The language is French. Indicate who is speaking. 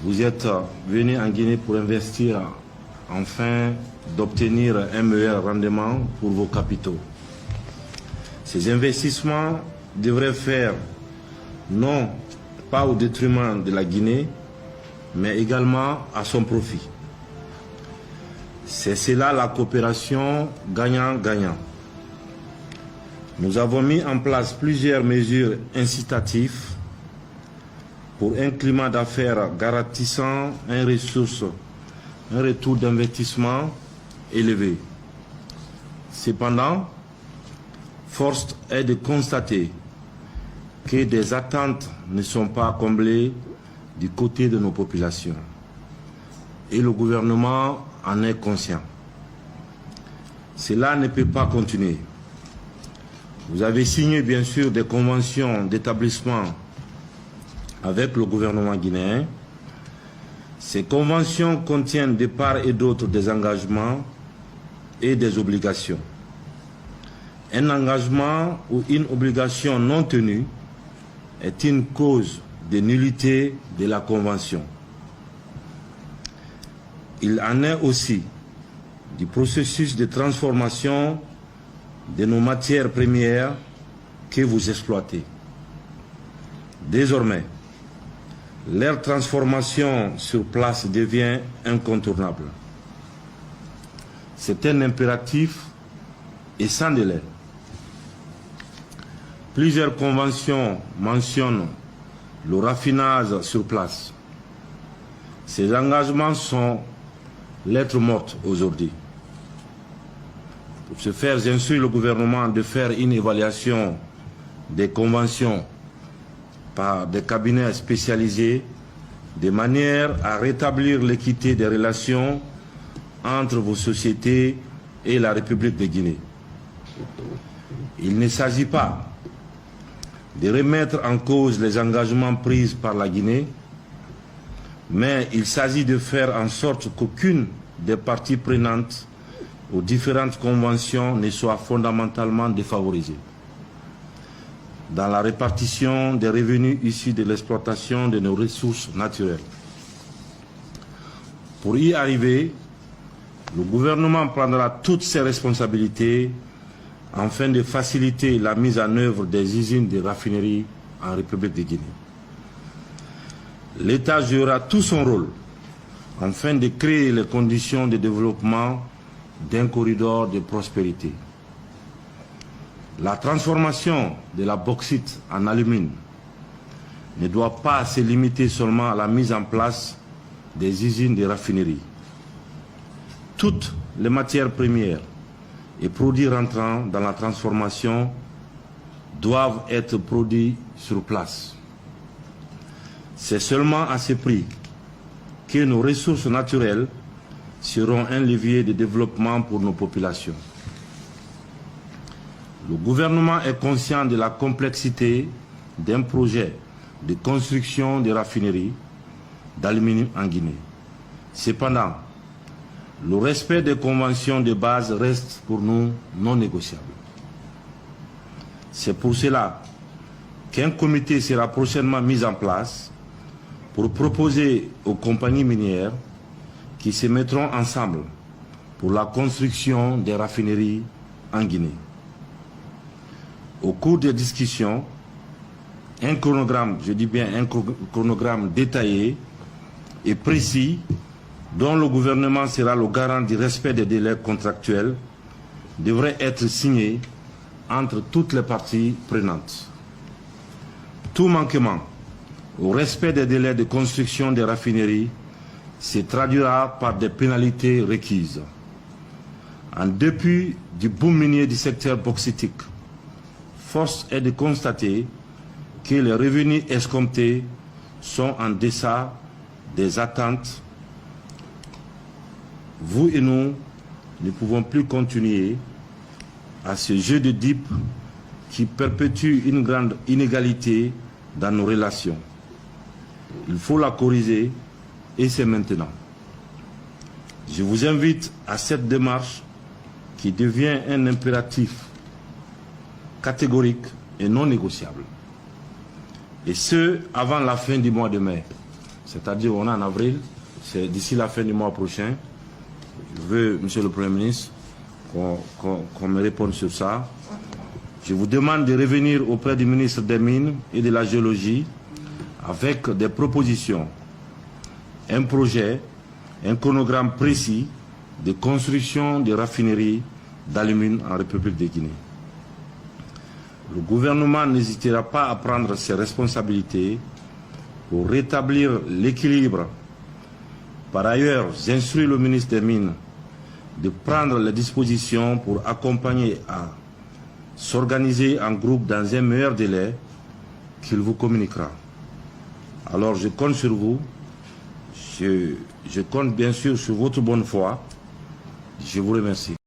Speaker 1: Vous êtes venu en Guinée pour investir afin d'obtenir un meilleur rendement pour vos capitaux. Ces investissements devraient faire non pas au détriment de la Guinée, mais également à son profit. C'est cela la coopération gagnant-gagnant. Nous avons mis en place plusieurs mesures incitatives pour un climat d'affaires garantissant un retour d'investissement élevé. Cependant, force est de constater que des attentes ne sont pas comblées du côté de nos populations. Et le gouvernement en est conscient. Cela ne peut pas continuer. Vous avez signé bien sûr des conventions d'établissement avec le gouvernement guinéen. Ces conventions contiennent de part et d'autre des engagements et des obligations. Un engagement ou une obligation non tenue est une cause de nullité de la convention. Il en est aussi du processus de transformation de nos matières premières que vous exploitez. Désormais, leur transformation sur place devient incontournable. C'est un impératif et sans délai. Plusieurs conventions mentionnent le raffinage sur place. Ces engagements sont lettres mortes aujourd'hui. Pour ce faire, j'instruis le gouvernement de faire une évaluation des conventions par des cabinets spécialisés de manière à rétablir l'équité des relations entre vos sociétés et la République de Guinée. Il ne s'agit pas de remettre en cause les engagements pris par la Guinée, mais il s'agit de faire en sorte qu'aucune des parties prenantes aux différentes conventions ne soit fondamentalement défavorisée dans la répartition des revenus issus de l'exploitation de nos ressources naturelles. Pour y arriver, le gouvernement prendra toutes ses responsabilités afin de faciliter la mise en œuvre des usines de raffinerie en République de Guinée. L'État jouera tout son rôle afin de créer les conditions de développement d'un corridor de prospérité. La transformation de la bauxite en alumine ne doit pas se limiter seulement à la mise en place des usines de raffinerie. Toutes les matières premières et produits rentrant dans la transformation doivent être produits sur place. C'est seulement à ce prix que nos ressources naturelles seront un levier de développement pour nos populations. Le gouvernement est conscient de la complexité d'un projet de construction de raffineries d'aluminium en Guinée. Cependant, le respect des conventions de base reste pour nous non négociable. C'est pour cela qu'un comité sera prochainement mis en place pour proposer aux compagnies minières qui se mettront ensemble pour la construction des raffineries en Guinée. Au cours des discussions, un chronogramme, je dis bien un chronogramme détaillé et précis, dont le gouvernement sera le garant du respect des délais contractuels, devrait être signé entre toutes les parties prenantes. Tout manquement au respect des délais de construction des raffineries se traduira par des pénalités requises. En dépit du boom minier du secteur bauxitique, force est de constater que les revenus escomptés sont en deçà des attentes. Vous et nous ne pouvons plus continuer à ce jeu de dupes qui perpétue une grande inégalité dans nos relations. Il faut la corriger et c'est maintenant. Je vous invite à cette démarche qui devient un impératif catégorique et non négociable. Et ce, avant la fin du mois de mai. c'est-à-dire on est en avril, c'est d'ici la fin du mois prochain. Je veux, Monsieur le Premier ministre, qu'on me réponde sur ça. Je vous demande de revenir auprès du ministre des Mines et de la Géologie avec des propositions, un projet, un chronogramme précis de construction de raffineries d'alumine en République de Guinée. Le gouvernement n'hésitera pas à prendre ses responsabilités pour rétablir l'équilibre. Par ailleurs, j'instruis le ministre des Mines de prendre les dispositions pour accompagner à s'organiser en groupe dans un meilleur délai qu'il vous communiquera. Alors je compte sur vous, je compte bien sûr sur votre bonne foi. Je vous remercie.